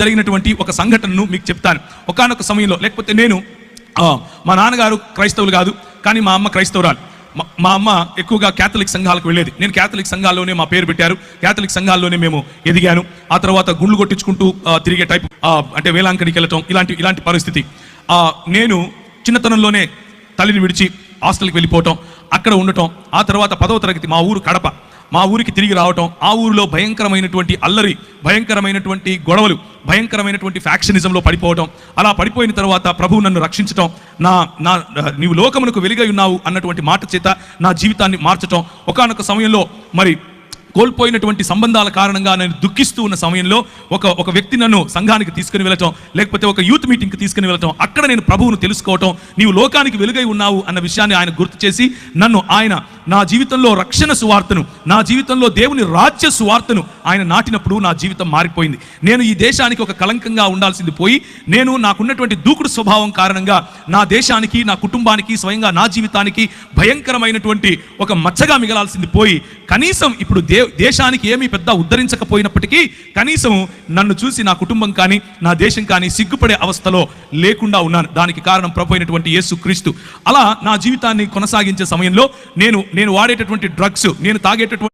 జరిగినటువంటి ఒక సంఘటనను మీకు చెప్తాను. ఒకానొక సమయంలో, లేకపోతే నేను మా నాన్నగారు క్రైస్తవులు కాదు, కానీ మా అమ్మ క్రైస్తవురాలు. మా అమ్మ ఎక్కువగా క్యాథలిక్ సంఘాలకు వెళ్ళేది. నేను క్యాథలిక్ సంఘాల్లోనే మా పేరు పెట్టారు, క్యాథలిక్ సంఘాల్లోనే మేము ఎదిగాను. ఆ తర్వాత గుండ్లు కొట్టించుకుంటూ తిరిగే టైప్, అంటే వేలాంకడికి వెళ్ళటం, ఇలాంటి పరిస్థితి. నేను చిన్నతనంలోనే తల్లిని విడిచి హాస్టల్కి వెళ్ళిపోవటం, అక్కడ ఉండటం. ఆ తర్వాత 10వ తరగతి మా ఊరు కడప, మా ఊరికి తిరిగి రావటం. ఆ ఊరిలో భయంకరమైనటువంటి అల్లరి, భయంకరమైనటువంటి గొడవలు, భయంకరమైనటువంటి ఫ్యాక్షనిజంలో పడిపోవటం. అలా పడిపోయిన తర్వాత ప్రభువు నన్ను రక్షించటం, నీవు లోకమునకు వెలుగై ఉన్నావు అన్నటువంటి మాట చేత నా జీవితాన్ని మార్చటం. ఒకానొక సమయంలో మరి కోల్పోయినటువంటి సంబంధాల కారణంగా నేను దుఃఖిస్తూ ఉన్న సమయంలో ఒక వ్యక్తి నన్ను సంఘానికి తీసుకుని వెళ్ళటం, లేకపోతే ఒక యూత్ మీటింగ్కి తీసుకుని వెళ్ళటం. అక్కడ నేను ప్రభువును తెలుసుకోవటం, నీవు లోకానికి వెలుగై ఉన్నావు అన్న విషయాన్ని ఆయన గుర్తు చేసి నన్ను ఆయన నా జీవితంలో రక్షణ సువార్తను, నా జీవితంలో దేవుని రాజ్య సువార్తను ఆయన నాటినప్పుడు నా జీవితం మారిపోయింది. నేను ఈ దేశానికి ఒక కలంకంగా ఉండాల్సింది పోయి, నేను నాకున్నటువంటి దూకుడు స్వభావం కారణంగా నా దేశానికి, నా కుటుంబానికి, స్వయంగా నా జీవితానికి భయంకరమైనటువంటి ఒక మచ్చగా మిగలాల్సింది పోయి, కనీసం ఇప్పుడు దేశానికి ఏమీ పెద్ద ఉద్ధరించకపోయినప్పటికీ కనీసం నన్ను చూసి నా కుటుంబం కానీ నా దేశం కానీ సిగ్గుపడే అవస్థలో లేకుండా ఉన్నాను. దానికి కారణం ప్రభు అయినటువంటి యేసు క్రీస్తు. అలా నా జీవితాన్ని కొనసాగించే సమయంలో నేను వాడేటటువంటి డ్రగ్స్, నేను తాగేటటువంటి